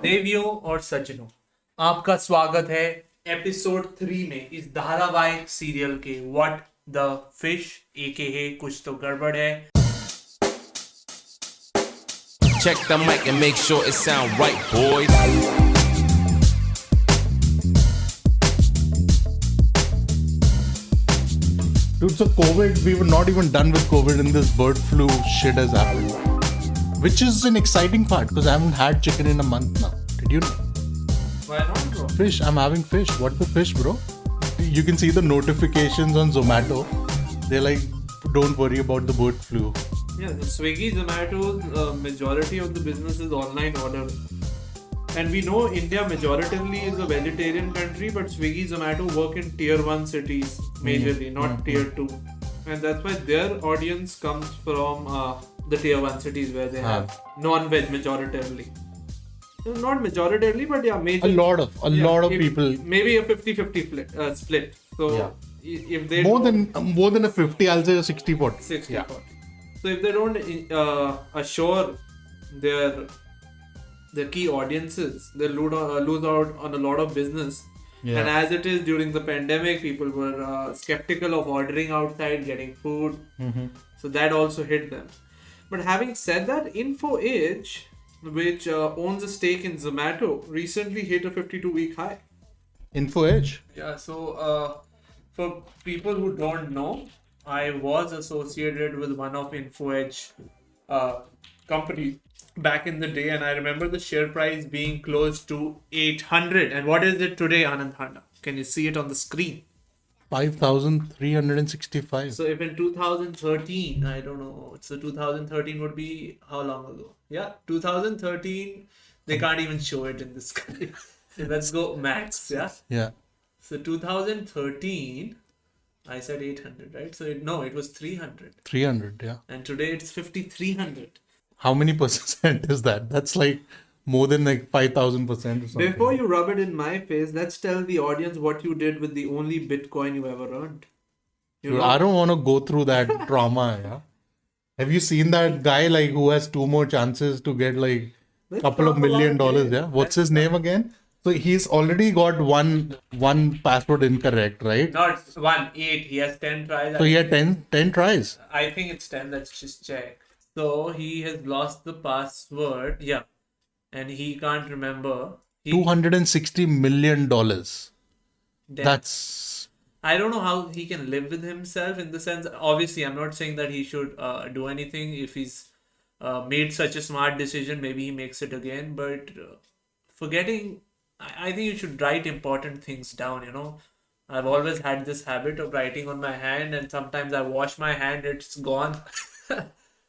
देवियों और सज्जनों, आपका स्वागत है एपिसोड 3 में इस धारावाहिक सीरियल के व्हाट द फिश AKA कुछ तो गड़बड़ है। Check the mic and make sure it sound right, boys. Dude, so COVID, we were not even done with COVID and this bird flu shit has happened. Which is an exciting part because I haven't had chicken in a month now. Did you know? Why not, bro? Fish, I'm having fish. What the fish, bro? You can see the notifications on Zomato. They're like, don't worry about the bird flu. Yeah, the Swiggy, Zomato, majority of the business is online order. And we know India majoritively is a vegetarian country, but Swiggy, Zomato work in tier 1 cities majorly, not tier 2. And that's why their audience comes from the tier 1 cities where they have non-veg majoritively. Not majoritively, but yeah, major. A lot of people. Maybe a 50-50 split. So if they more than a 50, I'll say a 60-40. 60-40. So if they don't assure their key audiences, they lose out on a lot of business. Yeah. And as it is during the pandemic, people were skeptical of ordering outside, getting food. Mm-hmm. So that also hit them. But having said that, Infoedge, which owns a stake in Zomato, recently hit a 52-week high. Infoedge? Yeah, so for people who don't know, I was associated with one of Infoedge companies back in the day, and I remember the share price being close to 800. And what is it today, Anand? Can you see it on the screen? 5,365. So if in 2013, I don't know, so 2013 would be how long ago? Yeah, 2013, they can't even show it in the screen. So let's go max, yeah? Yeah. So 2013, I said 800, right? So it was 300. 300, yeah. And today it's 5,300. How many percent is that? That's like more than like 5,000% or something. Before you rub it in my face, let's tell the audience what you did with the only Bitcoin you ever earned. Dude, I don't want to go through that trauma. Yeah. Have you seen that guy like who has 2 more chances to get like a couple of $1 million? Yeah. What's his name again? So he's already got one password incorrect, right? Not 8. He has 10 tries. So he had 10 tries. I think it's 10. Let's just check. So he has lost the password. Yeah. And he can't remember. $260 million. That's... I don't know how he can live with himself in the sense... Obviously, I'm not saying that he should do anything. If he's made such a smart decision, maybe he makes it again. But forgetting... I think you should write important things down, you know. I've always had this habit of writing on my hand. And sometimes I wash my hand, it's gone.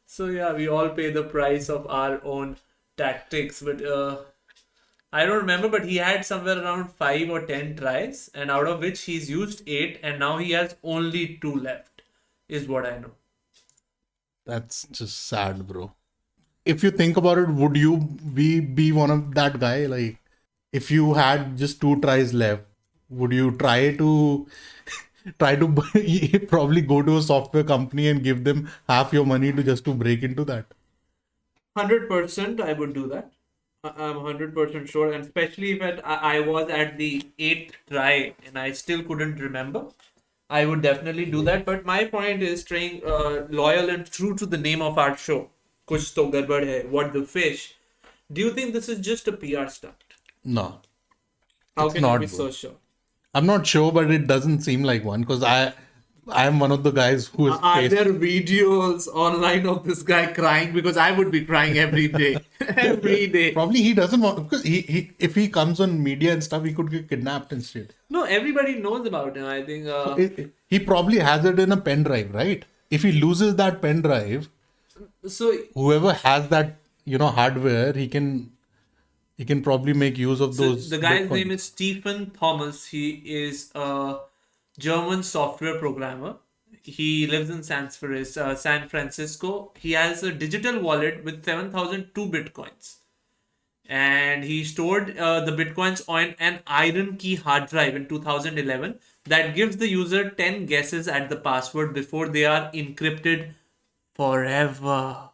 So yeah, we all pay the price of our own tactics, but I don't remember, but he had somewhere around 5 or 10 tries, and out of which he's used 8, and now he has only 2 left, is what I know. That's just sad, bro. If you think about it, would you be one of that guy? Like, if you had just 2 tries left, would you try to probably go to a software company and give them half your money to break into that? 100% I would do that. I'm 100% sure, and especially if I was at the 8th try and I still couldn't remember, I would definitely do that. But my point is staying loyal and true to the name of our show, Kuch To Gadbad Hai, What the Fish. Do you think this is just a PR stunt? No. How can you be so sure? I'm not sure, but it doesn't seem like one because I am one of the guys who is... Are there videos online of this guy crying? Because I would be crying every day. Every day. Probably he doesn't want... Because if he comes on media and stuff, he could get kidnapped and shit. No, everybody knows about him, I think. He probably has it in a pen drive, right? If he loses that pen drive, so whoever has that, hardware, he can probably make use of those. The guy's name is Stephen Thomas. He is a German software programmer. He lives in San Francisco. He has a digital wallet with 7,002 bitcoins. And he stored the bitcoins on an iron key hard drive in 2011 that gives the user 10 guesses at the password before they are encrypted forever.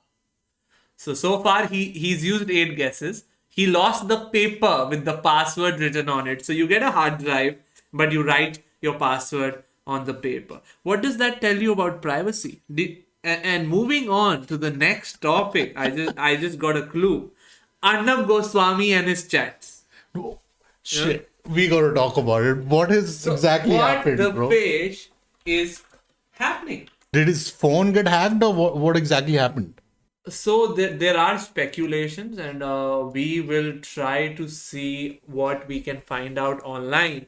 So far he's used 8 guesses. He lost the paper with the password written on it. So you get a hard drive, but you write your password on the paper. What does that tell you about privacy? And moving on to the next topic, I just got a clue. Arnab Goswami and his chats. Shit. We gotta talk about it. What has So exactly what happened, the bro? fish is happening? Did his phone get hacked or what exactly happened? So there are speculations, and we will try to see what we can find out online.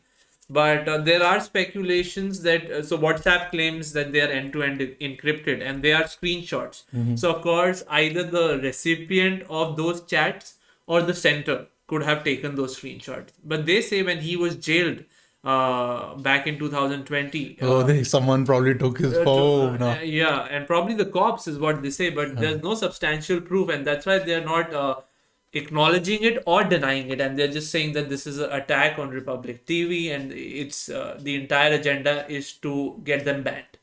But there are speculations that so WhatsApp claims that they are end-to-end encrypted, and they are screenshots. So of course, either the recipient of those chats or the sender could have taken those screenshots. But they say when he was jailed back in 2020, Someone probably took his to, phone. yeah, and probably the cops is what they say, but there's no substantial proof, and that's why they're not acknowledging it or denying it, and they're just saying that this is an attack on Republic TV, and it's the entire agenda is to get them banned.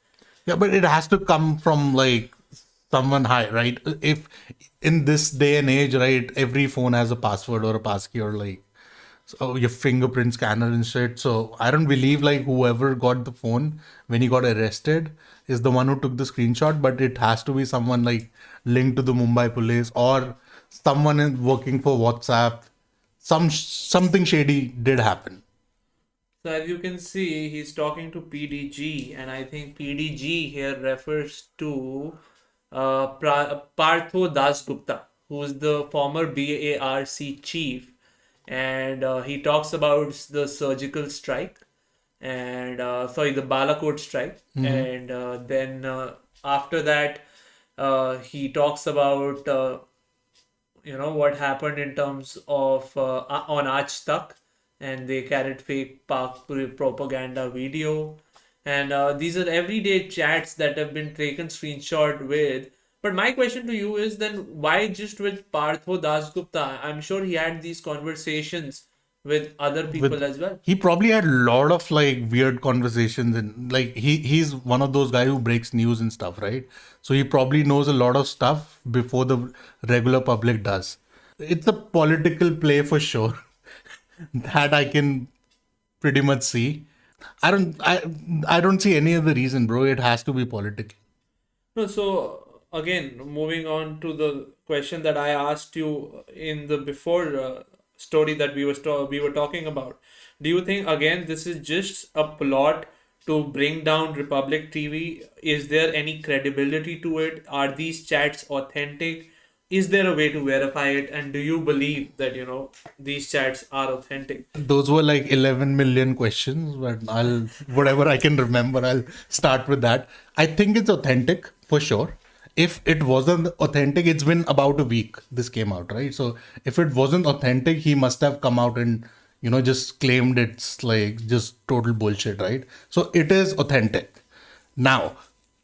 Yeah, but it has to come from like someone high, right? If in this day and age, right, every phone has a password or a passkey or like your fingerprint scanner and shit. So I don't believe like whoever got the phone when he got arrested is the one who took the screenshot, but it has to be someone like linked to the Mumbai police or someone working for WhatsApp. Something shady did happen. So as you can see, he's talking to PDG, and I think PDG here refers to Partho Dasgupta, who is the former BARC chief, and he talks about the surgical strike, and the Balakot strike, and then after that, he talks about what happened in terms of on Aaj Tak, and they carried fake Pak propaganda video, and these are everyday chats that have been taken screenshot with. But my question to you is then why just with Partho Dasgupta? I'm sure he had these conversations with other people as well. He probably had a lot of like weird conversations and like he's one of those guys who breaks news and stuff, right? So he probably knows a lot of stuff before the regular public does. It's a political play for sure. That I can pretty much see. I don't see any other reason, bro. It has to be political. No, so again, moving on to the question that I asked you in the before story that we were talking about. Do you think again this is just a plot to bring down Republic TV? Is there any credibility to it? Are these chats authentic? Is there a way to verify it? And do you believe that these chats are authentic? Those were like 11 million questions, but whatever I can remember, I'll start with that. I think it's authentic for sure. If it wasn't authentic, it's been about a week this came out, right? So if it wasn't authentic, he must have come out and, just claimed it's like just total bullshit, right? So it is authentic. Now,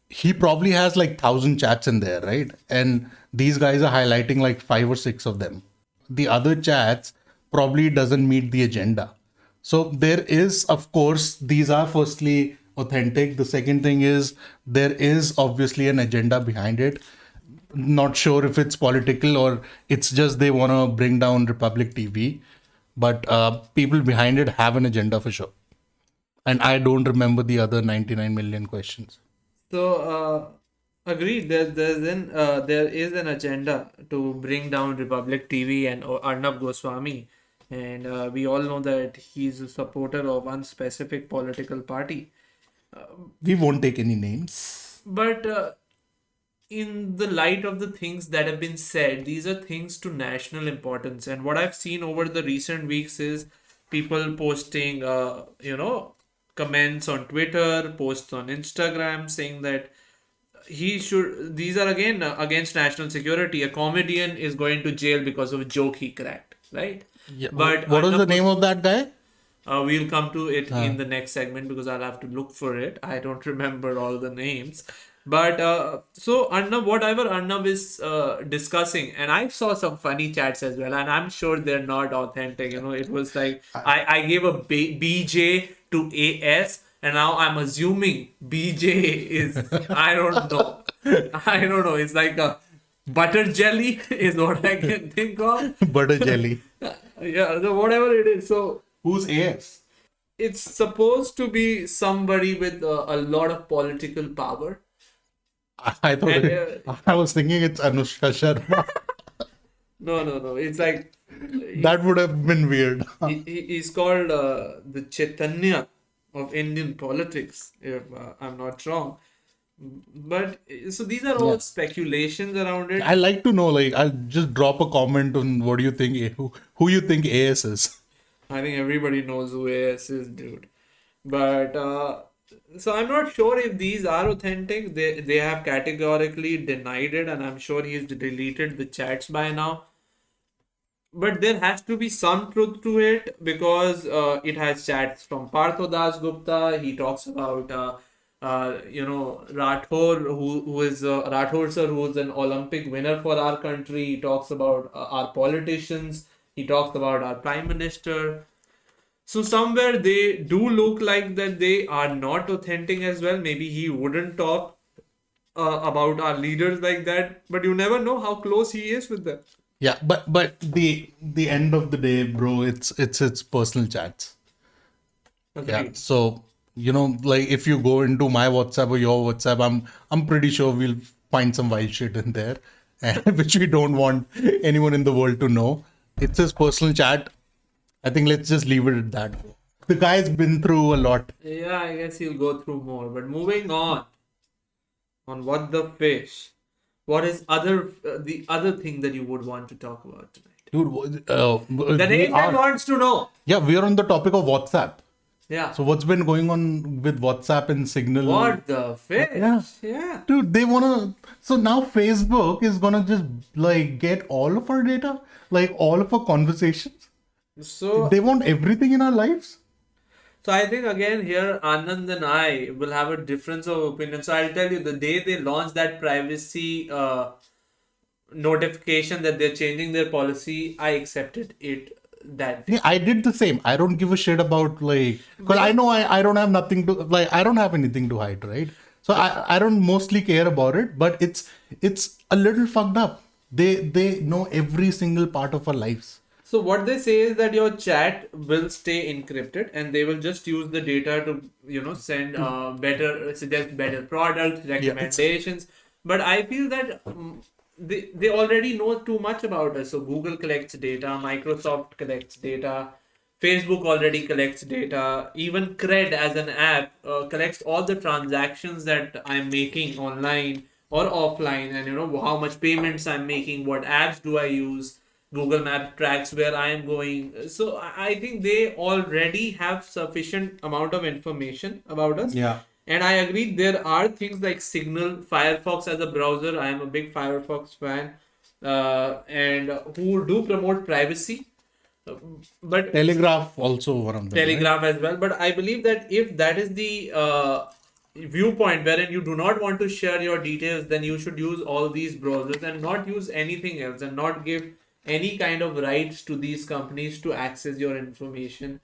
he probably has like 1,000 chats in there, right? And these guys are highlighting like 5 or 6 of them. The other chats probably doesn't meet the agenda. So there is, of course, these are firstly authentic. The second thing is there is obviously an agenda behind it. Not sure if it's political or it's just they want to bring down Republic TV. But people behind it have an agenda for sure. And I don't remember the other 99 million questions. So, agreed. There is an agenda to bring down Republic TV and Arnab Goswami, and we all know that he's a supporter of one specific political party. We won't take any names. But in the light of the things that have been said, these are things to national importance. And what I've seen over the recent weeks is people posting, comments on Twitter, posts on Instagram saying that these are again against national security. A comedian is going to jail because of a joke he cracked, right? Yeah. But What was the name of that guy? we'll come to it in the next segment because I'll have to look for it. I don't remember all the names. But so Arnab, whatever Arnab is discussing, and I saw some funny chats as well, and I'm sure they're not authentic. It was like I gave a BJ to AS, and now I'm assuming BJ is I don't know. I don't know. It's like a Butter jelly is what I can think of. Butter jelly. Yeah, so whatever it is. So Who's AS? it's supposed to be somebody with a lot of political power. I thought And I was thinking it's Anushka Sharma. no. It's like That would have been weird. he's called the Chaitanya of Indian politics, if I'm not wrong. But so these are all speculations around it. I like to know, like, I'll just drop a comment on what do you think, who you think AS is. I think everybody knows who AS is, dude. But so I'm not sure if these are authentic. They have categorically denied it, and I'm sure he's deleted the chats by now. But there has to be some truth to it because it has chats from Partho Das Gupta. He talks about Rathore, who is Rathore sir, who is an Olympic winner for our country. He talks about our politicians. He talks about our prime minister. So somewhere they do look like that they are not authentic as well. Maybe he wouldn't talk about our leaders like that, but you never know how close he is with them. Yeah, but the end of the day, bro, it's personal chats. Yeah. Agreed. So, like if you go into my WhatsApp or your WhatsApp, I'm pretty sure we'll find some wild shit in there, which we don't want anyone in the world to know. It's his personal chat. I think let's just leave it at that. The guy's been through a lot. Yeah, I guess he'll go through more. But moving on what the fish. What is the other thing that you would want to talk about tonight? Dude, The nation wants to know. yeah, we're on the topic of WhatsApp. Yeah. So what's been going on with WhatsApp and Signal? What the fish? Yeah. Yeah. Dude, they wanna. So now Facebook is gonna just like get all of our data, like all of our conversations. So They want everything in our lives. So I think again here Anand and I will have a difference of opinion. So I'll tell you the day they launched that privacy notification that they're changing their policy, I accepted it that day. Yeah, I did the same. I don't give a shit about like because I know I don't have nothing to like I don't have anything to hide, right? So I don't mostly care about it, but it's a little fucked up. They know every single part of our lives. So what they say is that your chat will stay encrypted and they will just use the data to send suggest better products, recommendations. But I feel that they already know too much about us. So Google collects data, Microsoft collects data, Facebook already collects data, even Cred as an app collects all the transactions that I'm making online or offline, and how much payments I'm making, what apps do I use. Google Maps tracks where I am going. So I think they already have sufficient amount of information about us. Yeah. And I agree there are things like Signal, Firefox as a browser. I am a big Firefox fan, and who do promote privacy. But Telegraph also one of them. Telegraph as well. But I believe that if that is the viewpoint wherein you do not want to share your details, then you should use all these browsers and not use anything else and not give any kind of rights to these companies to access your information.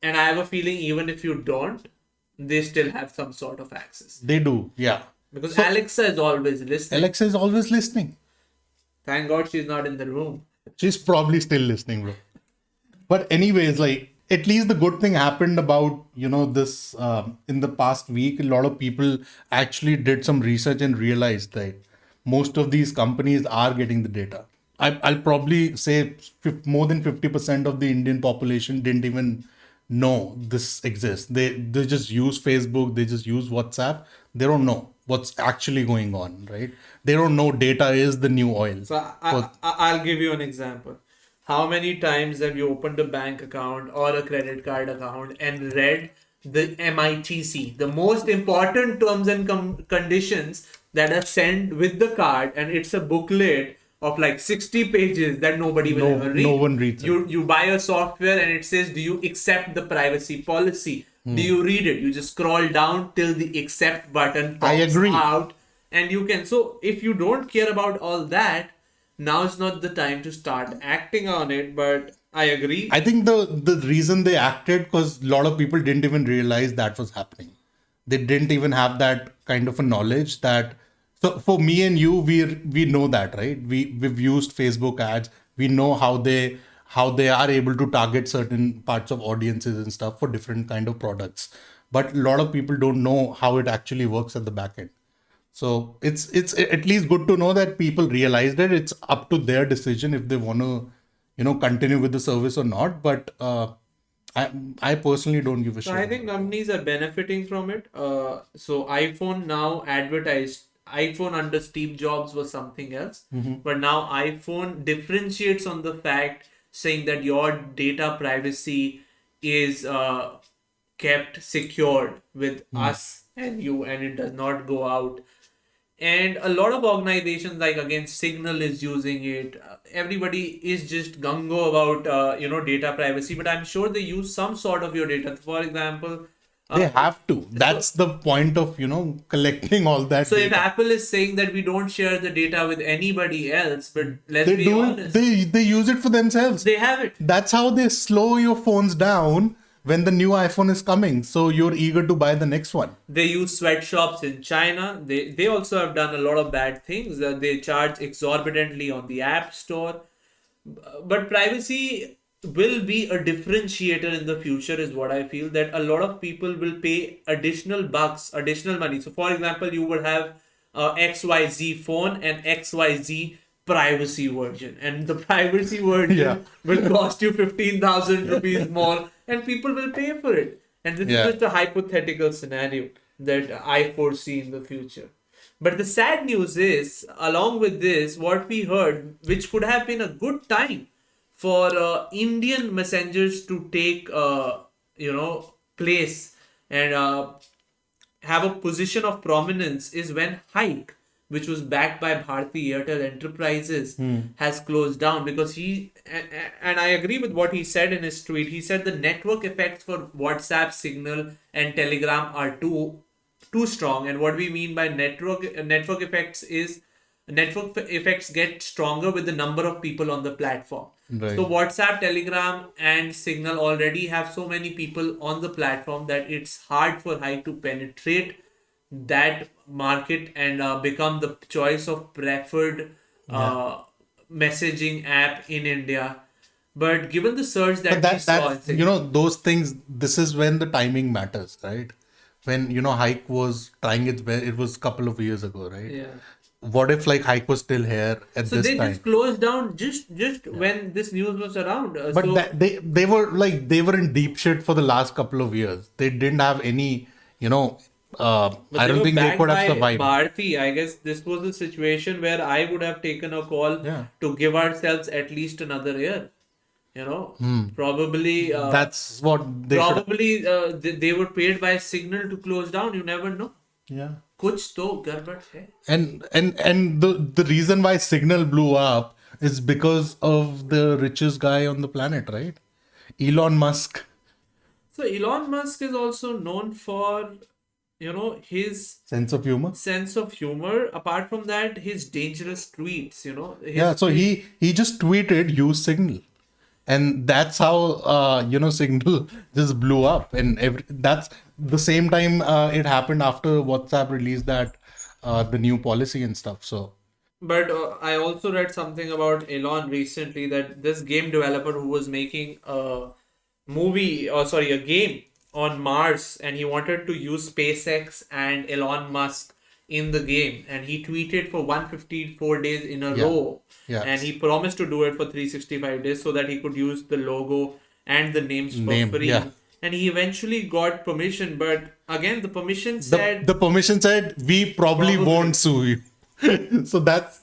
And I have a feeling even if you don't, they still have some sort of access. They do, yeah. Because Alexa is always listening. Alexa is always listening. Thank God she's not in the room. She's probably still listening, bro. But anyways, like at least the good thing happened about this in the past week. A lot of people actually did some research and realized that most of these companies are getting the data. I'll probably say more than 50% of the Indian population didn't even know this exists. They just use Facebook, they just use WhatsApp. They don't know what's actually going on, right? They don't know data is the new oil. So I'll give you an example. How many times have you opened a bank account or a credit card account and read the MITC, the most important terms and conditions that are sent with the card, and it's a booklet of like 60 pages that nobody will ever read. No one reads it. You buy a software and it says, do you accept the privacy policy? Do you read it? You just scroll down till the accept button pops out and you can. So if you don't care about all that, now is not the time to start acting on it. But I agree. I think the reason they acted because a lot of people didn't even realize that was happening. They didn't even have that kind of a knowledge that So for me and you, we know that, right? We've used Facebook ads. We know how they are able to target certain parts of audiences and stuff for different kind of products. But a lot of people don't know how it actually works at the back end. So it's at least good to know that people realize that it's up to their decision if they want to, continue with the service or not. But I personally don't give a So shit. I think companies are benefiting from it. So iPhone now advertised iPhone under Steve Jobs was something else, but now iPhone differentiates on the fact saying that your data privacy is kept secured with us and you, and it does not go out. And a lot of organizations like again Signal is using it. Everybody is just gung-ho about data privacy, but I'm sure they use some sort of your data. For example, They uh, have to. That's the point of, collecting all that so if data. Apple is saying that we don't share the data with anybody else, but let's They be do it. honest, They use it for themselves. they have it. That's how they slow your phones down when the new iPhone is coming. So you're eager to buy the next one. They use sweatshops in China. They also have done a lot of bad things. They charge exorbitantly on the App Store. But privacy will be a differentiator in the future, is what I feel. That a lot of people will pay additional bucks, additional money. So, for example, you would have XYZ phone and XYZ privacy version, and the privacy version Yeah. will cost you 15,000 rupees more, and people will pay for it. And this Yeah. is just a hypothetical scenario that I foresee in the future. But the sad news is, along with this, what we heard, which could have been a good time for Indian messengers to take, place and have a position of prominence, is when Hike, which was backed by Bharti Airtel Enterprises, has closed down because and I agree with what he said in his tweet. He said the network effects for WhatsApp, Signal, and Telegram are too strong. And what we mean by network effects is network effects get stronger with the number of people on the platform. Right. So WhatsApp, Telegram, and Signal already have so many people on the platform that it's hard for Hike to penetrate that market and become the choice of preferred messaging app in India. But given the surge that But we saw, those things, this is when the timing matters, right? When, Hike was trying its best, it was a couple of years ago, right? yeah. What if like Hike was still here at So this they time? just closed down just when this news was around. But So they were in deep shit for the last couple of years. They didn't have any, but I they don't were think they backed could have by survived. Bharti. I guess this was the situation where I would have taken a call Yeah. to give ourselves at least another year. Probably. That's what they should. Probably they were paid by Signal to close down. You never know. Yeah. कुछ तो गड़बड़ है. And the reason why Signal blew up is because of the richest guy on the planet, right? Elon Musk. So Elon Musk is also known for, his Sense of humor. sense of humor. Apart from that, his dangerous tweets. His Yeah, so he just tweeted use Signal. And that's how Signal just blew up. And that's the same time it happened after WhatsApp released that the new policy and stuff. So But I also read something about Elon recently, that this game developer who was making a a game on Mars, and he wanted to use SpaceX and Elon Musk in the game, and he tweeted for 154 days in a row, Yeah. and he promised to do it for 365 days so that he could use the logo and the names for free. Yeah. And he eventually got permission, but again, the permission said the permission said we probably won't sue you. So that's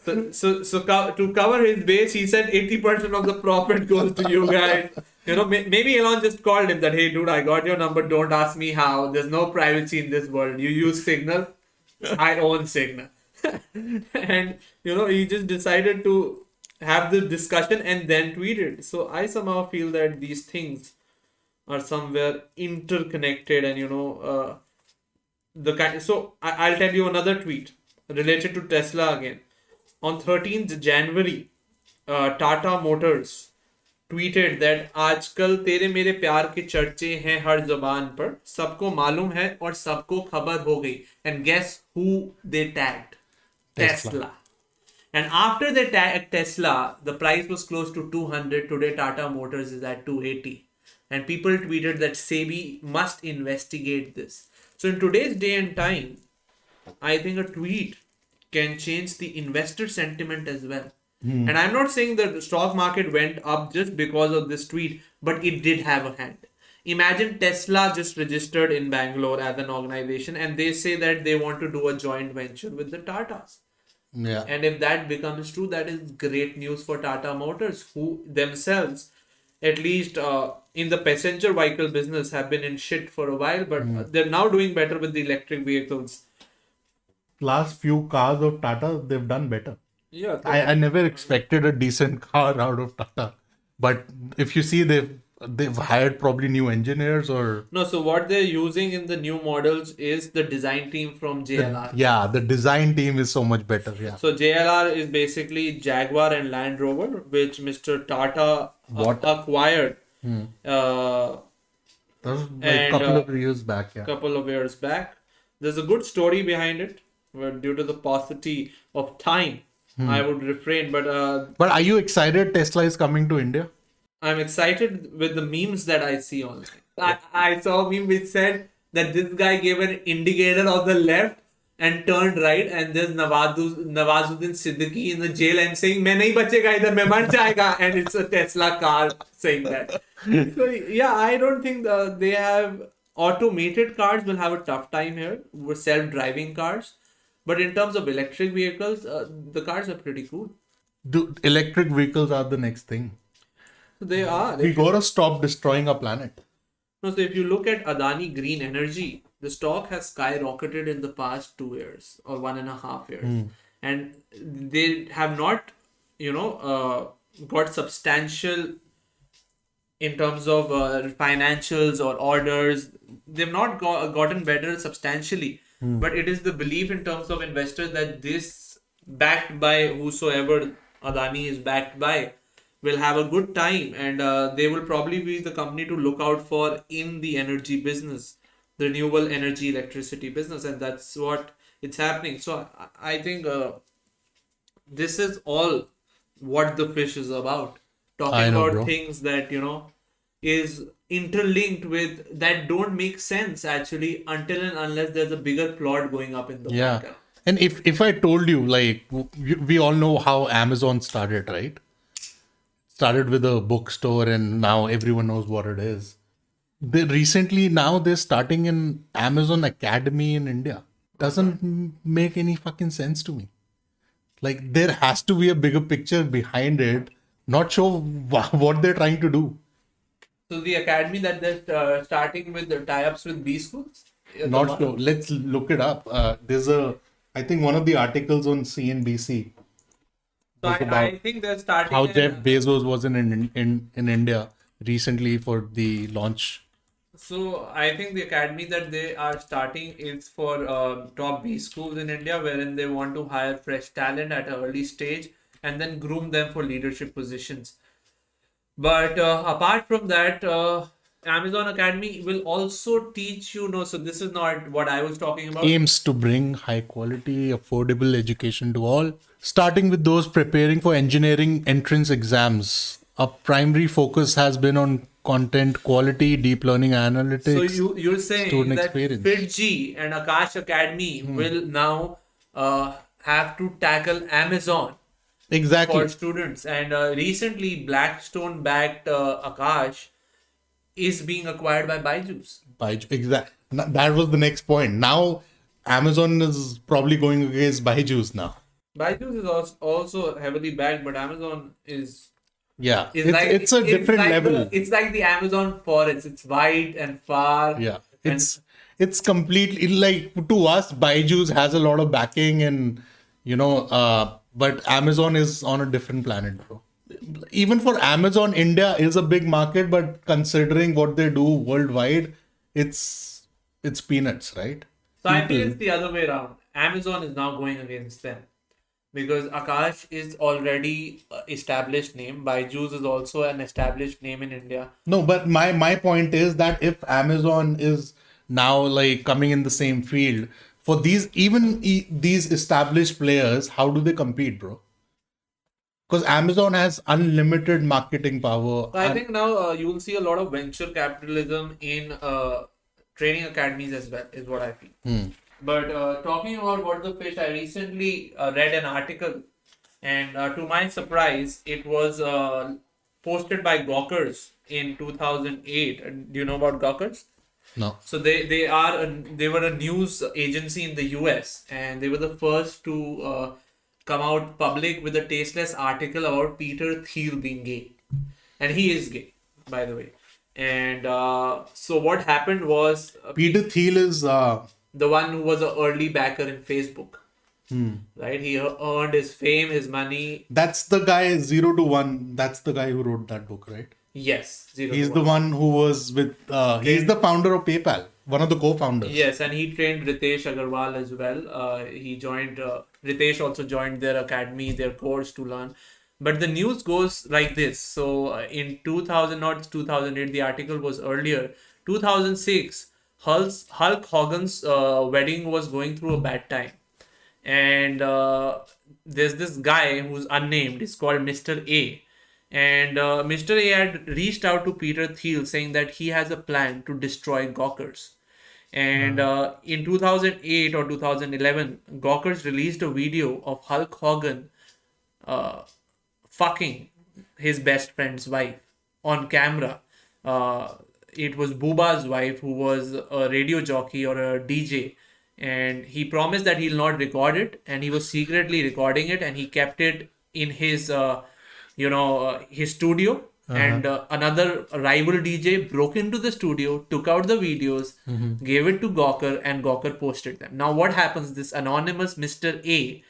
to cover his base, he said 80% of the profit goes to you guys. Maybe Elon just called him that, hey, dude, I got your number. Don't ask me how. There's no privacy in this world. You use Signal. I own Signal. And, he just decided to have the discussion and then tweeted. So I somehow feel that these things are somewhere interconnected, and, I'll tell you another tweet related to Tesla again. On 13th January, Tata Motors tweeted that आजकल तेरे मेरे प्यार के चर्चे हैं हर जबान पर, सबको मालूम है और सबको खबर हो गई. And guess who they tagged? Tesla. And after they tagged Tesla, the price was close to 200. Today, Tata Motors is at 280. And people tweeted that SEBI must investigate this. So, in today's day and time, I think a tweet can change the investor sentiment as well. And I'm not saying that the stock market went up just because of this tweet, but it did have a hand. Imagine Tesla just registered in Bangalore as an organization and they say that they want to do a joint venture with the Tatas. Yeah. And if that becomes true, that is great news for Tata Motors, who themselves, at least in the passenger vehicle business, have been in shit for a while, but they're now doing better with the electric vehicles. Last few cars of Tata, they've done better. Yeah. I never expected a decent car out of Tata. But if you see, they've hired probably new engineers or... No, so what they're using in the new models is the design team from JLR. Yeah, the design team is so much better. Yeah. So JLR is basically Jaguar and Land Rover, which Mr. Tata acquired. That was like a And, couple of years back. Yeah. Couple of years back. There's a good story behind it, but due to the paucity of time, I would refrain. But But are you excited Tesla is coming to India? I'm excited with the memes that I see online. I saw a meme which said that this guy gave an indicator on the left and turned right, and there's Nawazuddin Siddiqui in the jail and saying, "मैं नहीं बचेगा इधर, मैं मर जाएगा," and it's a Tesla car saying that. So yeah, I don't think they have automated cars will have a tough time here with self-driving cars, but in terms of electric vehicles, the cars are pretty cool. Dude, electric vehicles are the next thing. They are. We gotta stop destroying our planet. No, so if you look at Adani Green Energy, the stock has skyrocketed in the past 2 years or 1.5 years. And they have not, got substantial in terms of financials or orders. They've not gotten better substantially. But it is the belief in terms of investors that this, backed by whosoever Adani is backed by, will have a good time, and they will probably be the company to look out for in the energy business, the renewable energy electricity business, and that's what it's happening. So I think this is all what the fish is about. Talking about things that, is interlinked with, that don't make sense actually until and unless there's a bigger plot going up in the background. And if I told you, like, we all know how Amazon started, right? Started with a bookstore and now everyone knows what it is. They're starting an Amazon Academy in India. Doesn't make any fucking sense to me. Like, there has to be a bigger picture behind it. Not sure what they're trying to do. So the academy that they're starting with the tie-ups with B schools? Not sure. Let's look it up. I think one of the articles on CNBC. So I think they're starting how Jeff Bezos was in India recently for the launch. So I think the academy that they are starting is for top B schools in India, wherein they want to hire fresh talent at an early stage and then groom them for leadership positions. But apart from that, Amazon Academy will also teach you, so this is not what I was talking about. Aims to bring high quality, affordable education to all, starting with those preparing for engineering entrance exams. A primary focus has been on content quality, deep learning analytics. So you're saying that FitG and Akash Academy will now have to tackle Amazon. Exactly. For students. And recently, Blackstone backed Akash is being acquired by Byju's. Exactly. That was the next point. Now, Amazon is probably going against Byju's now. Byju's is also heavily backed, but Amazon is... Yeah, it's a different level. It's like the Amazon forest. It's wide and far. Yeah, it's completely like, to us, Byju's has a lot of backing and, but Amazon is on a different planet, bro. Even for Amazon, India is a big market, but considering what they do worldwide, it's peanuts, right? So I feel it's the other way around. Amazon is now going against them because Akash is already established name. Byju's is also an established name in India. No, but my point is that if Amazon is now like coming in the same field, For these established players, how do they compete, bro? Because Amazon has unlimited marketing power. So I think now you will see a lot of venture capitalism in training academies as well, is what I feel. But talking about what the fish, I recently read an article, and to my surprise, it was posted by Gawkers in 2008. And do you know about Gawkers? No. So they were a news agency in the US, and they were the first to come out public with a tasteless article about Peter Thiel being gay, and he is gay, by the way. And so what happened was Peter Thiel is the one who was an early backer in Facebook, right? He earned his fame, his money. that's the guy 0 to 1. That's the guy who wrote that book, right? Yes, zero. He's to the one. one who was with. He's the founder of PayPal, one of the co-founders. Yes, and he trained Ritesh Agarwal as well. He joined. Ritesh also joined their academy, their course to learn. But the news goes like this. So in 2000, not 2008, the article was earlier. 2006, Hulk Hogan's wedding was going through a bad time, and there's this guy who's unnamed. He's called Mr. A. And Mr. A had reached out to Peter Thiel saying that he has a plan to destroy Gawkers. And in 2008 or 2011, Gawkers released a video of Hulk Hogan fucking his best friend's wife on camera. It was Booba's wife, who was a radio jockey or a DJ. And he promised that he'll not record it. And he was secretly recording it. And he kept it in his his studio. And another rival DJ broke into the studio, took out the videos, gave it to Gawker, and Gawker posted them. Now what happens, this anonymous Mr. A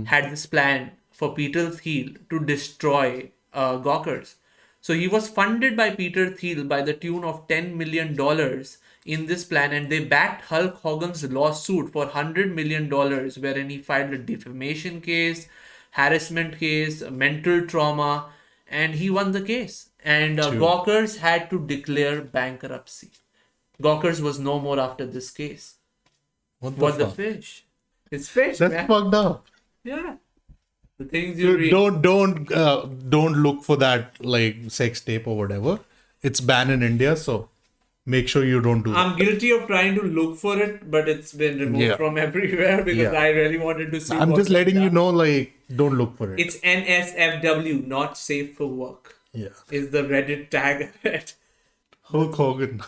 had this plan for Peter Thiel to destroy Gawkers. So he was funded by Peter Thiel by the tune of $10 million in this plan, and they backed Hulk Hogan's lawsuit for $100 million, wherein he filed a defamation case, harassment case, mental trauma, and he won the case. And Gawkers had to declare bankruptcy. Gawkers was no more after this case. What the fish? It's fish, That's man. fucked up. Yeah. The things you read. Don't look for that like sex tape or whatever. It's banned in India, so make sure you don't do that. I'm guilty of trying to look for it, but it's been removed from everywhere because I really wanted to see. I'm just letting you know, like, don't look for it. It's NSFW, not safe for work. Yeah. Is the Reddit tag. Hulk Hogan.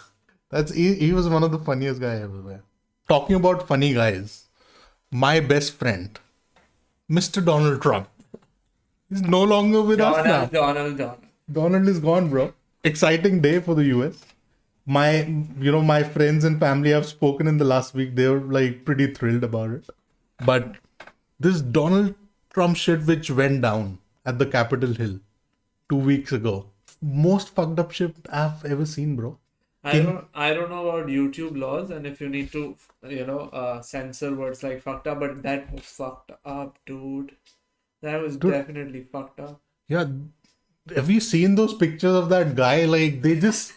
He was one of the funniest guys ever. Talking about funny guys, my best friend, Mr. Donald Trump, is no longer with us now. Donald is gone, bro. Exciting day for the US. My friends and family I've spoken in the last week, they were like pretty thrilled about it. But this Donald Trump shit which went down at the Capitol Hill 2 weeks ago, most fucked up shit I've ever seen, bro. I don't know about YouTube laws, and if you need to censor words like fucked up, but that was fucked up, dude. That was definitely fucked up. Yeah, have you seen those pictures of that guy? Like, they just,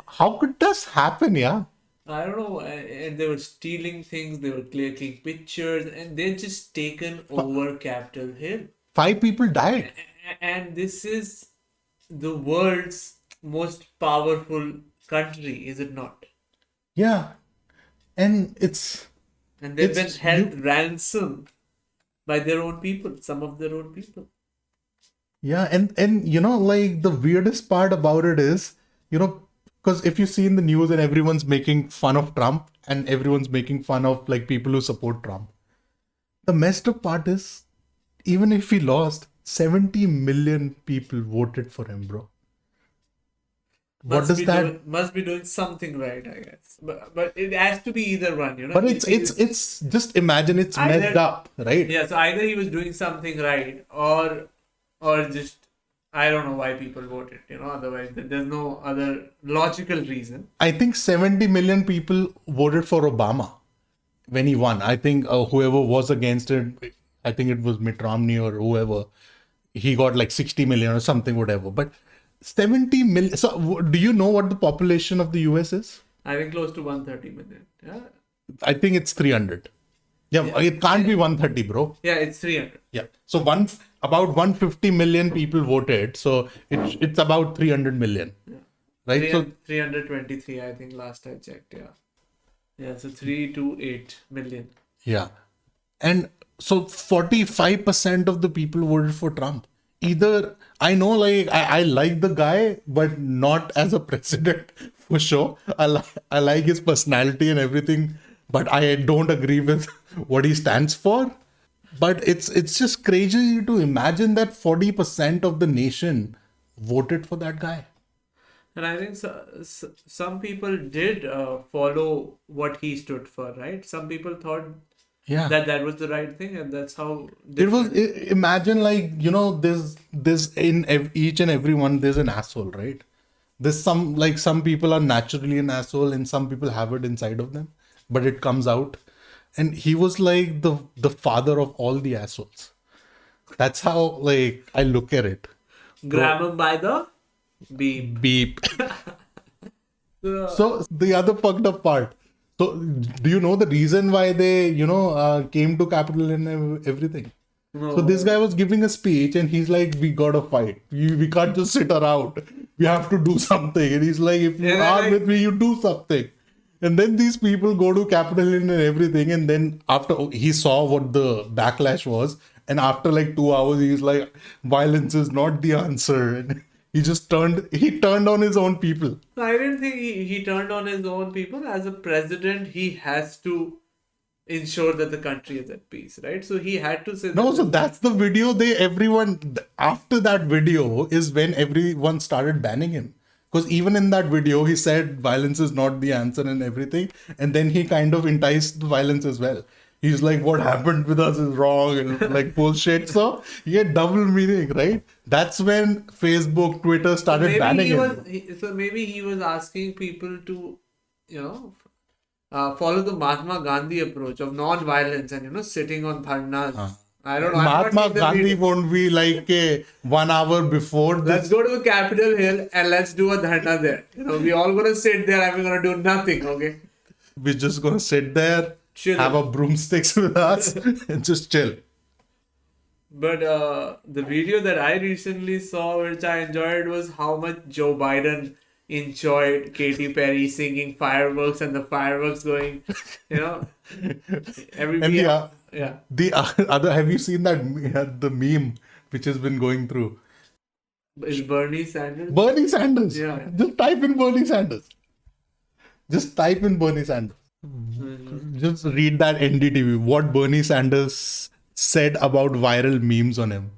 how could this happen? Yeah, I don't know. And they were stealing things, they were clicking pictures, and they just taken over Capitol Hill. 5 people died. And this is the world's most powerful country, is it not? Yeah, and they've been held ransom by their own people, some of their own people. Yeah, and like the weirdest part about it is, because if you see in the news and everyone's making fun of Trump and everyone's making fun of like people who support Trump, the messed up part is, even if he lost, 70 million people voted for him, bro. Must be doing something right, I guess. But it has to be either one, But it's just imagine it's messed up, right? Yeah, so either he was doing something right or just, I don't know why people voted, otherwise there's no other logical reason. I think 70 million people voted for Obama when he won. I think whoever was against it, I think it was Mitt Romney or whoever, he got like 60 million or something, whatever. But 70 million. So do you know what the population of the US is? I think close to 130 million. Yeah. I think it's 300. Yeah, it can't be 130, bro. Yeah, it's 300. Yeah. So about 150 million people voted. So it's about 300 million. Right? So 323, I think, last I checked. Yeah. Yeah, so 328 million. yeah. And so 45% of the people voted for Trump. Either I know like I like the guy, but not as a president for sure. I like his personality and everything, but I don't agree with what he stands for. But it's just crazy to imagine that 40% of the nation voted for that guy. And I think some people did follow what he stood for, right? Some people thought Yeah. that was the right thing, and that's how It was different. imagine like there's in each and every one there's an asshole, right? There's some people are naturally an asshole and some people have it inside of them, but it comes out. And he was like the father of all the assholes. That's how like I look at it. Grab him by the beam. Beep. So, So the other fucked up part. So do you know the reason why they came to Capitol and everything? no. So this guy was giving a speech and he's like, we gotta fight. We can't just sit around. We have to do something. And he's like, if you Yeah, are like- with me, you do something. And then these people go to Capitol Hill and everything. And then after he saw what the backlash was, and after like 2 hours, he's like, violence is not the answer. And he turned on his own people. I didn't think he turned on his own people. As a president, he has to ensure that the country is at peace, right? So he had to say No, that- so that's the video after that video is when everyone started banning him. Because even in that video, he said violence is not the answer and everything. And then he kind of enticed the violence as well. He's like, what happened with us is wrong and like bullshit. So he had double meaning, right? That's when Facebook, Twitter started banning him. So maybe he was asking people to, follow the Mahatma Gandhi approach of non-violence and sitting on dharnas. I don't know. I've not Mahatma seen the Gandhi video. won't be like 1 hour before Let's this. go to Capitol Hill and let's do a dharna there. We all gonna sit there and we're gonna do nothing. Okay. We're just going to sit there, Chill. have a broomsticks with us and just chill. But the video that I recently saw, which I enjoyed, was how much Joe Biden enjoyed Katy Perry singing fireworks and the fireworks going, And yeah. the other, have you seen the meme which has been going through? Is Bernie Sanders? Bernie Sanders. Yeah. Just type in Bernie Sanders. Just type in Bernie Sanders. Just read that NDTV. What Bernie Sanders said about viral memes on him.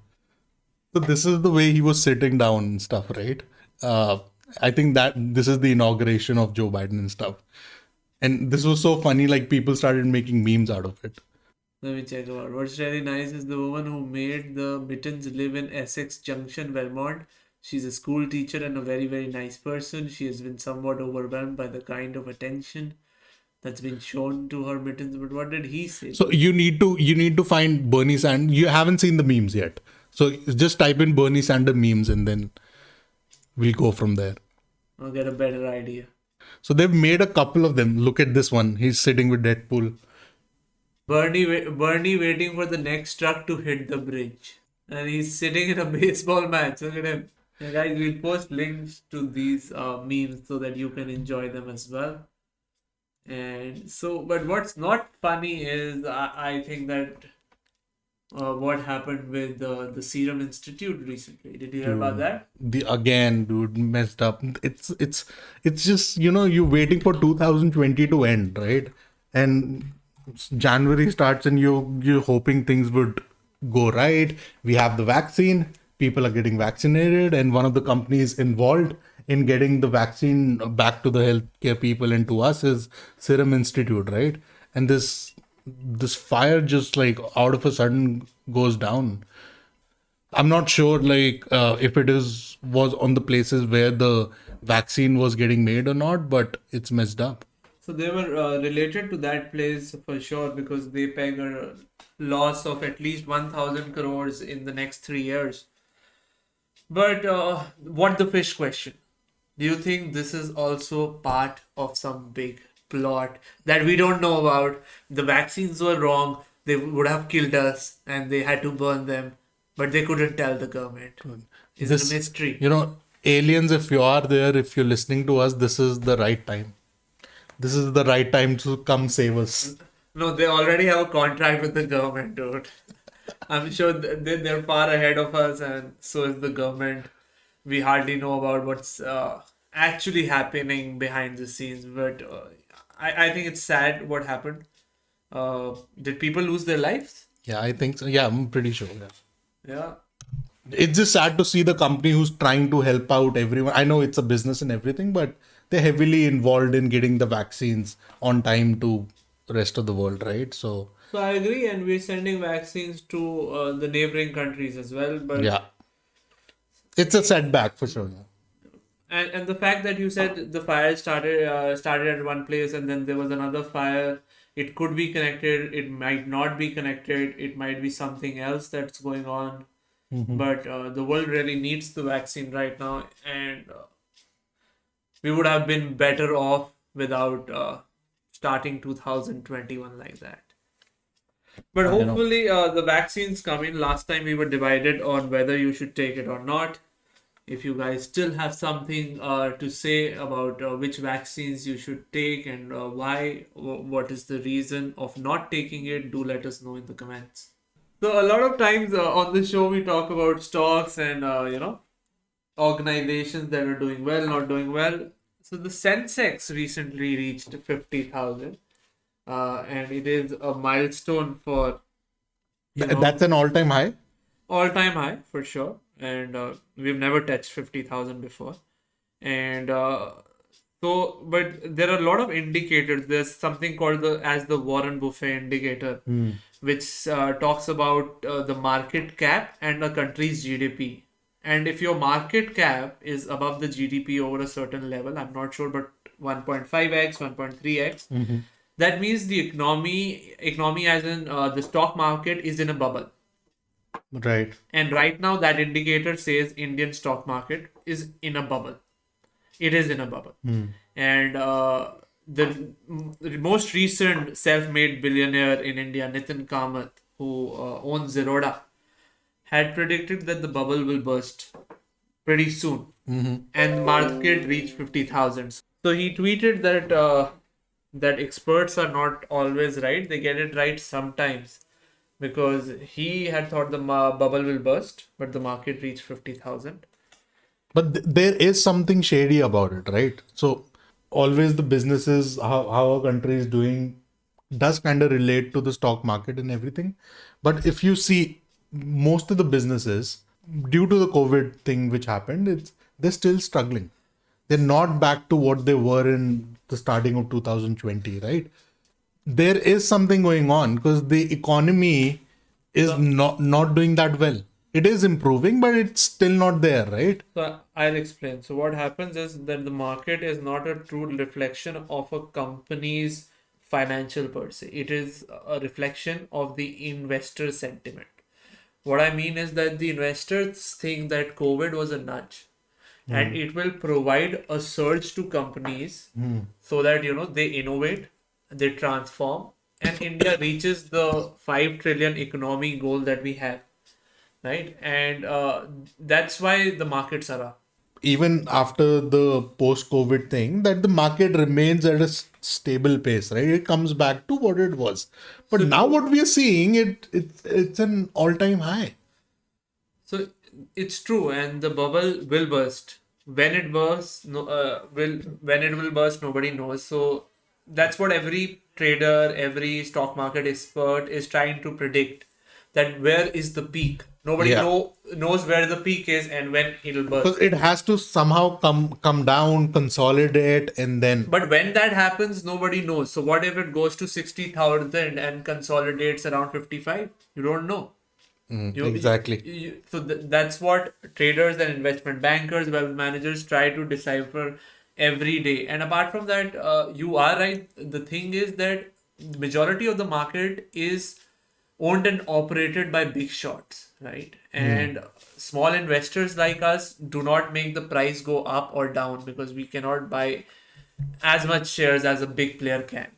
So this is the way he was sitting down and stuff, right? I think that this is the inauguration of Joe Biden and stuff. And this was so funny, like people started making memes out of it. Let me check out. What's really nice is the woman who made the mittens live in Essex Junction, Vermont. She's a school teacher and a very, very nice person. She has been somewhat overwhelmed by the kind of attention that's been shown to her mittens. But what did he say? So you need to find Bernie Sanders. You haven't seen the memes yet. So just type in Bernie Sanders memes and then we'll go from there. I'll get a better idea. So they've made a couple of them. Look at this one. He's sitting with Deadpool. Bernie waiting for the next truck to hit the bridge. And he's sitting in a baseball match. Look at him. Yeah, guys, we'll post links to these memes so that you can enjoy them as well. And so, but what's not funny is I think that what happened with the Serum Institute recently. Did you hear about that? Dude, messed up. It's just you're waiting for 2020 to end, right? And January starts and you're hoping things would go right. We have the vaccine. People are getting vaccinated, and one of the companies involved in getting the vaccine back to the healthcare people and to us is Serum Institute, right? And this fire just like out of a sudden goes down. I'm not sure if it was on the places where the vaccine was getting made or not, but it's messed up. So they were related to that place for sure because they peg a loss of at least 1,000 crores in the next 3 years. But what the fish question? Do you think this is also part of some big plot that we don't know about. The vaccines were wrong. They would have killed us and they had to burn them, but they couldn't tell the government. Is it a mystery? Aliens, if you are there, if you're listening to us, this is the right time. This is the right time to come save us. No, they already have a contract with the government, dude. I'm sure they're far ahead of us, and so is the government. We hardly know about what's actually happening behind the scenes, but I think it's sad what happened. Did people lose their lives? Yeah, I think so. Yeah, I'm pretty sure. Yeah. Yeah. It's just sad to see the company who's trying to help out everyone. I know it's a business and everything, but they're heavily involved in getting the vaccines on time to the rest of the world, right? So I agree, and we're sending vaccines to the neighboring countries as well. But yeah, it's a setback for sure. and the fact that you said the fire started at one place and then there was another fire, it could be connected, it might not be connected, it might be something else that's going on. But the world really needs the vaccine right now, and we would have been better off without starting 2021 like that. But hopefully the vaccines come in. Last time we were divided on whether you should take it or not. If you guys still have something to say about which vaccines you should take and why, what is the reason of not taking it, do let us know in the comments. So a lot of times on the show we talk about stocks and organizations that are doing well, not doing well. So the Sensex recently reached 50,000, and it is a milestone for That's an all-time high. all-time high for sure, and we've never touched 50,000 before. And but there are a lot of indicators. There's something called the Warren Buffett indicator, which talks about the market cap and a country's GDP. And if your market cap is above the GDP over a certain level, I'm not sure, but 1.5x, 1.3x, that means the economy as in the stock market is in a bubble. Right. And right now that indicator says Indian stock market is in a bubble. It is in a bubble. And the most recent self-made billionaire in India, Nitin Kamath, who owns Zerodha, had predicted that the bubble will burst pretty soon. And the market reached 50,000. So he tweeted that that experts are not always right. They get it right sometimes. Because he had thought the bubble will burst, but the market reached 50,000. But there is something shady about it, right? So always the businesses, how a country is doing does kind of relate to the stock market and everything. But if you see most of the businesses, due to the COVID thing which happened, they're still struggling. They're not back to what they were in the starting of 2020, right? There is something going on because the economy is not doing that well. It is improving, but it's still not there, right? So I'll explain. So what happens is that the market is not a true reflection of a company's financial per se. It is a reflection of the investor sentiment. What I mean is that the investors think that COVID was a nudge and it will provide a surge to companies so that, they innovate, they transform, and India reaches the 5 trillion economy goal that we have, right? And that's why the markets are up. Even after the post-COVID thing, that the market remains at a stable pace, right? It comes back to what it was. But now what we are seeing, it's an all-time high. So it's true, and the bubble will burst. When it bursts, when it will burst, nobody knows. So that's what every trader, every stock market expert is trying to predict. That where is the peak? Nobody knows where the peak is and when it'll burst. Because it has to somehow come down, consolidate, and then. But when that happens, nobody knows. So what if it goes to 60,000 and consolidates around 55? You don't know. Exactly. So that's what traders and investment bankers, wealth managers try to decipher every day. And apart from that, you are right. The thing is that the majority of the market is owned and operated by big shots, right? And small investors like us do not make the price go up or down because we cannot buy as much shares as a big player can.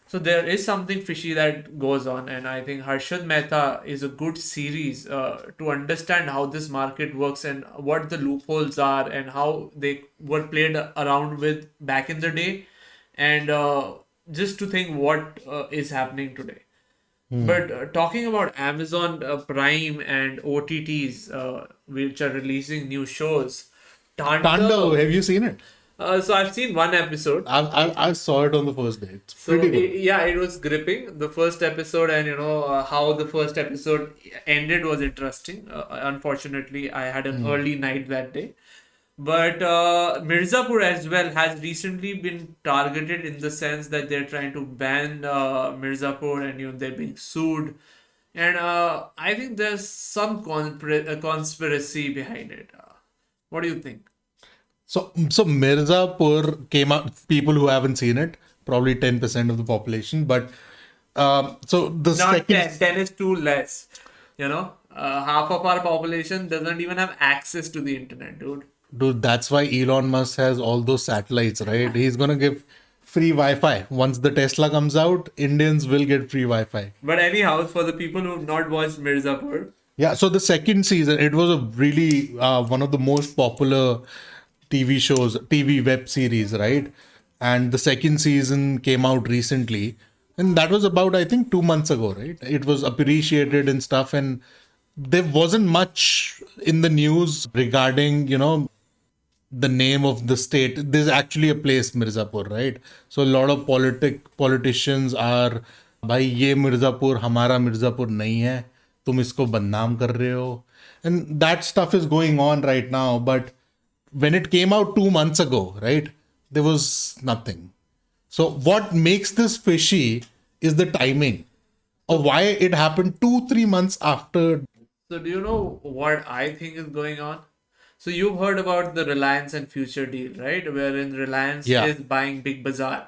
So there is something fishy that goes on, and I think Harshad Mehta is a good series to understand how this market works and what the loopholes are and how they were played around with back in the day, and just to think what is happening today. But talking about Amazon Prime and OTTs, which are releasing new shows, Tandav, have you seen it? so I've seen one episode. I saw it on the first day. It's So pretty good. yeah, it was gripping. The first episode, and how the first episode ended was interesting. Unfortunately, I had an early night that day. But Mirzapur as well has recently been targeted in the sense that they're trying to ban Mirzapur, and they're being sued. And I think there's some conspiracy behind it. What do you think? So Mirzapur came out. People who haven't seen it, probably 10% of the population. But so the Not second, 10 is too less. Half of our population doesn't even have access to the internet, dude. dude, that's why Elon Musk has all those satellites, right? He's gonna give free Wi-Fi. Once the Tesla comes out, Indians will get free Wi-Fi. But anyhow, for the people who have not watched Mirzapur, Yeah, so the second season, it was a really one of the most popular TV shows, TV web series, right? And the second season came out recently, and that was about, I think, 2 months ago, right? It was appreciated and stuff, and there wasn't much in the news regarding, the name of the state. There's actually a place, Mirzapur, right? So a lot of politicians are, भाई ये मिर्जापुर हमारा मिर्जापुर नहीं है, तुम इसको बदनाम कर रहे हो, and that stuff is going on right now. But when it came out 2 months ago, right, there was nothing. So what makes this fishy is the timing of why it happened 2-3 months after. so do you know what I think is going on? So you've heard about the Reliance and Future deal, right? Wherein Reliance Yeah. is buying Big Bazaar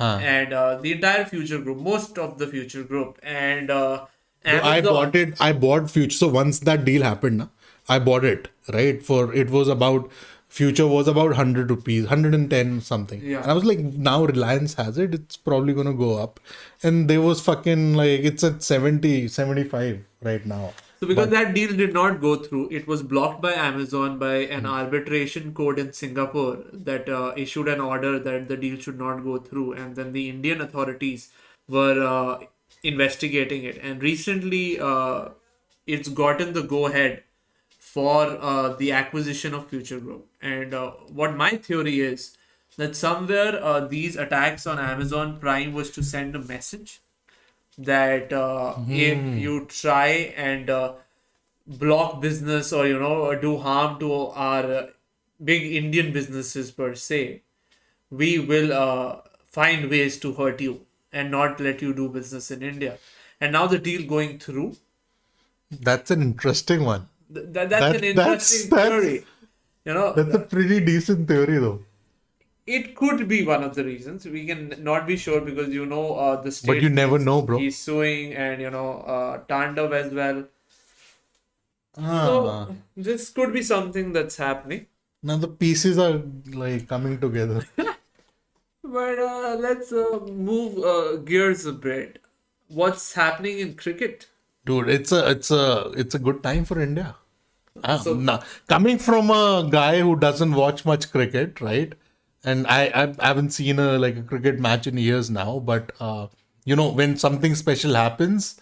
Huh. and the entire Future Group, most of the Future Group, and I Amazon. bought it. I bought Future. So once that deal happened, na, I bought it, right? For it was about, Future was about 100 rupees, 110 something. Yeah. And I was like, now Reliance has it. It's probably going to go up. And there was fucking like, it's at 70, 75 right now. So because that deal did not go through, it was blocked by Amazon by an arbitration court in Singapore that issued an order that the deal should not go through, and then the Indian authorities were investigating it, and recently it's gotten the go-ahead for the acquisition of Future Group. And what my theory is that somewhere these attacks on Amazon Prime was to send a message that if you try and block business or or do harm to our big Indian businesses per se, we will find ways to hurt you and not let you do business in India. And now the deal going through, That's an interesting one. that's an interesting theory. That's a pretty decent theory, though. It could be one of the reasons. We can not be sure because the state. But you never know, bro. He's suing, and Tandav as well. Ah. So this could be something that's happening. Now the pieces are like coming together. But let's move gears a bit. What's happening in cricket? Dude, it's a good time for India. So- Coming from a guy who doesn't watch much cricket, right? And I haven't seen a cricket match in years now, but when something special happens,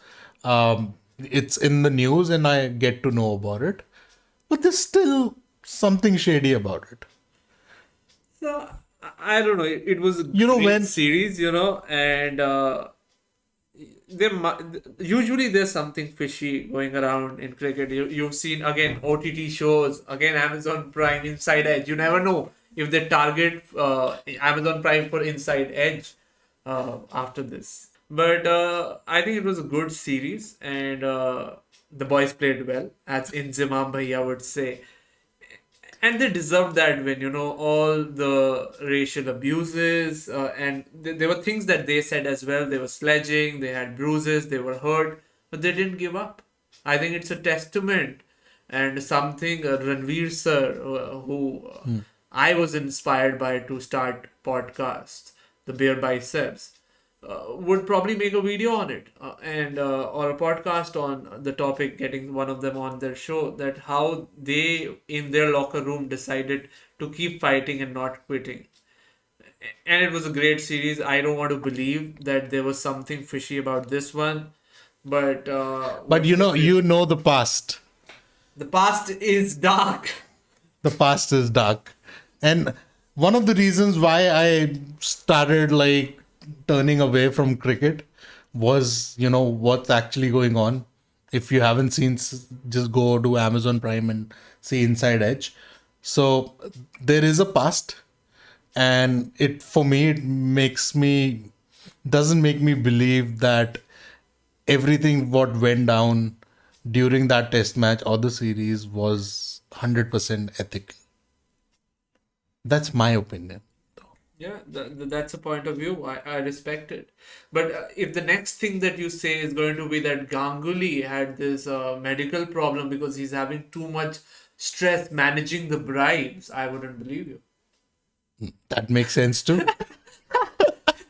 it's in the news and I get to know about it. But there's still something shady about it. So I don't know. It was a You know, great when- series, and usually there's something fishy going around in cricket. You've seen again OTT shows, again Amazon Prime, Inside Edge. You never know if they target Amazon Prime for Inside Edge after this. But I think it was a good series, and the boys played well, as Inzimam Bhaiya would say. And they deserved that win, all the racial abuses, and there were things that they said as well. They were sledging, they had bruises, they were hurt, but they didn't give up. I think it's a testament and something Ranveer sir, who I was inspired by to start podcasts, the Bare Biceps, would probably make a video on it and or a podcast on the topic, getting one of them on their show, that how they in their locker room decided to keep fighting and not quitting. And it was a great series. I don't want to believe that there was something fishy about this one, but But you know the past. the past is dark. The past is dark. And one of the reasons why I started like turning away from cricket was, what's actually going on. If you haven't seen, just go to Amazon Prime and see Inside Edge. So there is a past, and it for me it doesn't make me believe that everything what went down during that test match or the series was 100% ethical. That's my opinion. Yeah, that's a point of view. I respect it. But if the next thing that you say is going to be that Ganguly had this medical problem because he's having too much stress managing the bribes, I wouldn't believe you. That makes sense too.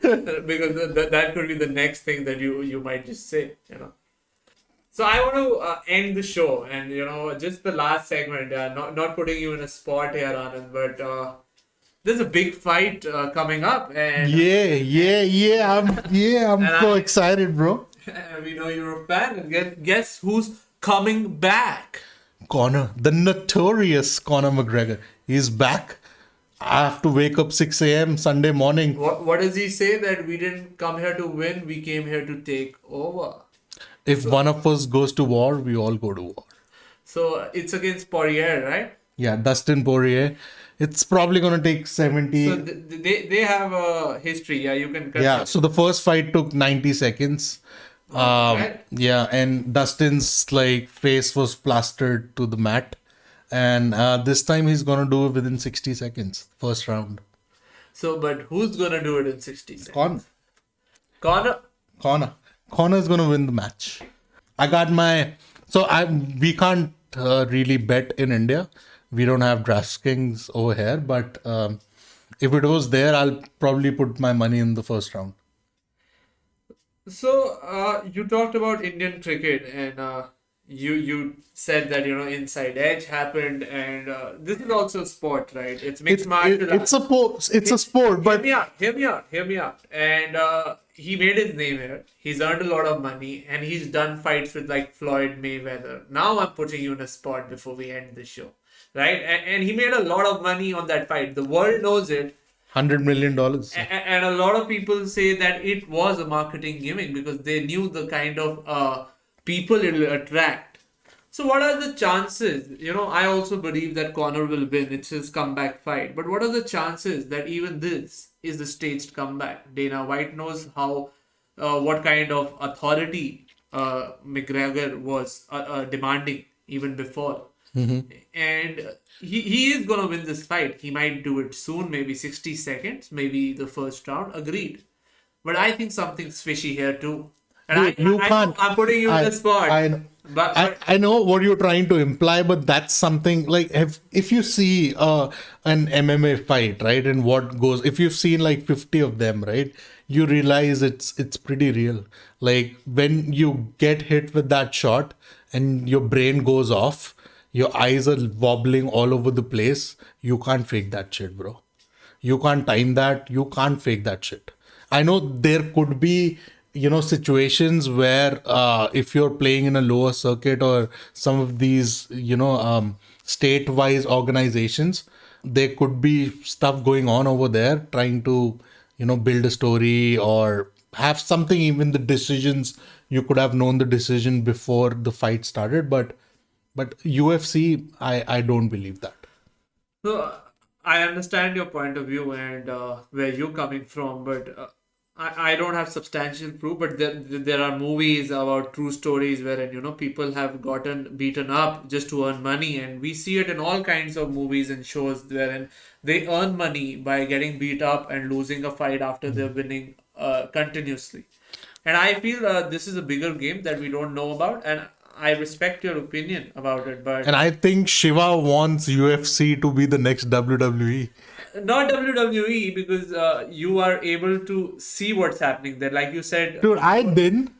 Because that could be the next thing that you might just say. So I want to end the show, and just the last segment. Not putting you in a spot here, Anand, but there's a big fight coming up, and I'm And so I- excited, bro. we know you're a fan. And guess who's coming back? Conor, the notorious Conor McGregor, he's back. I have to wake up 6 a.m. Sunday morning. What does he say? That we didn't come here to win, we came here to take over. If one of us goes to war, we all go to war. So it's against Poirier, right? Yeah, Dustin Poirier. It's probably going to take 70. So they have a history. Yeah, you can continue. Yeah, so the first fight took 90 seconds. Right. Yeah, and Dustin's face was plastered to the mat. And this time he's going to do it within 60 seconds, first round. So, but who's gonna do it in 60 seconds? Conor. Conor. Connor's going to win the match. I got my... we can't really bet in India. We don't have DraftKings over here. But if it was there, I'll probably put my money in the first round. So you talked about Indian cricket, and you said that Inside Edge happened, and this is also a sport, right? It's mixed martial arts. It's a sport, but Hear me out. And he made his name here. He's earned a lot of money, and he's done fights with like Floyd Mayweather. Now I'm putting you in a spot before we end the show, right? And he made a lot of money on that fight. The world knows it. $100 million. And a lot of people say that it was a marketing gimmick because they knew the kind of people it will attract. So what are the chances? I also believe that Conor will win. It's his comeback fight. But what are the chances that even this is the staged comeback? Dana White knows what kind of authority McGregor was demanding even before. And he is going to win this fight. He might do it soon, maybe 60 seconds, maybe the first round. Agreed. But I think something's fishy here too. And I'm putting you in the spot. I know what you're trying to imply, but that's something like if you see an MMA fight, right, and what goes, if you've seen like 50 of them, right, you realize it's pretty real. Like when you get hit with that shot and your brain goes off, your eyes are wobbling all over the place. You can't fake that shit, bro. You can't time that. You can't fake that shit. I know there could be situations where if you're playing in a lower circuit or some of these state-wise organizations, there could be stuff going on over there trying to build a story or have something. Even the decisions, you could have known the decision before the fight started, but UFC, I don't believe that. So I understand your point of view and where you're coming from, but I don't have substantial proof. But there are movies about true stories wherein people have gotten beaten up just to earn money, and we see it in all kinds of movies and shows wherein they earn money by getting beat up and losing a fight after they're winning continuously. And I feel this is a bigger game that we don't know about, and I respect your opinion about it, but And I think Shiva wants UFC to be the next WWE. not WWE, because you are able to see what's happening there. Like you said, Dude, I didn't.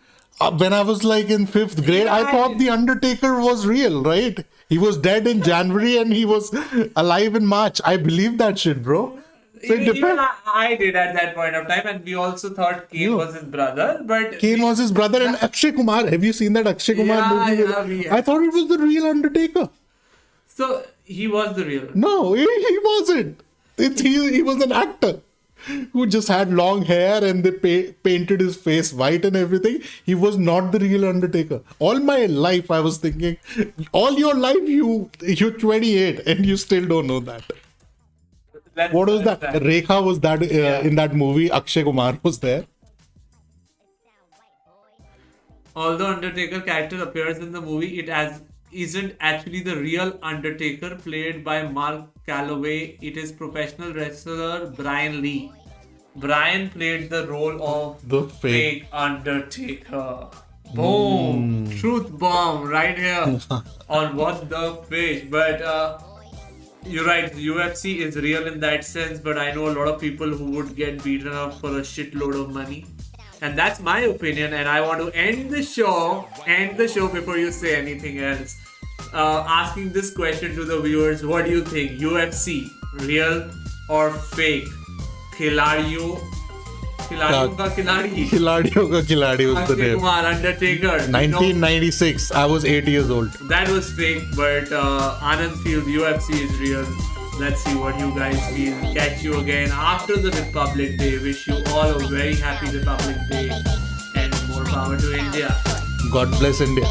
When I was like in 5th grade, Yeah, I I thought did. The Undertaker was real, right? He was dead in January and he was alive in March. I believe that shit, bro. So it even depends. I did at that point of time, and we also thought Kane was his brother, but Kane was his brother and Akshay Kumar. Have you seen that Akshay Kumar Yeah, movie? yeah, we have. I thought it was the real Undertaker. so he was the real. No, he wasn't. He was an actor who just had long hair and they painted his face white and everything. He was not the real Undertaker. All my life I was thinking, all your life you're 28 and you still don't know that. What was that? Rekha was that in that movie. Akshay Kumar was there. Although Undertaker character appears in the movie, isn't actually the real Undertaker played by Mark Calloway. It is professional wrestler Brian Lee. Brian played the role of The fake. Undertaker. Boom! Truth bomb right here on What the Fish. But you're right, UFC is real in that sense, but I know a lot of people who would get beaten up for a shitload of money. And that's my opinion, and I want to end the show before you say anything else. Asking this question to the viewers: what do you think? UFC, real or fake? Khiladiyo ka khiladi. Khiladiyo ka khiladi was the Akshay name. Kumar, Undertaker. 1996. I was 8 years old. That was fake, but Anand feels UFC is real. Let's see what you guys feel. Catch you again after the Republic Day. Wish you all a very happy Republic Day and more power to India. God bless India.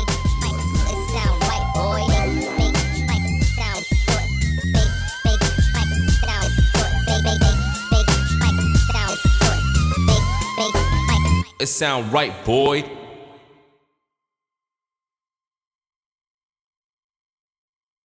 It sound right, boy.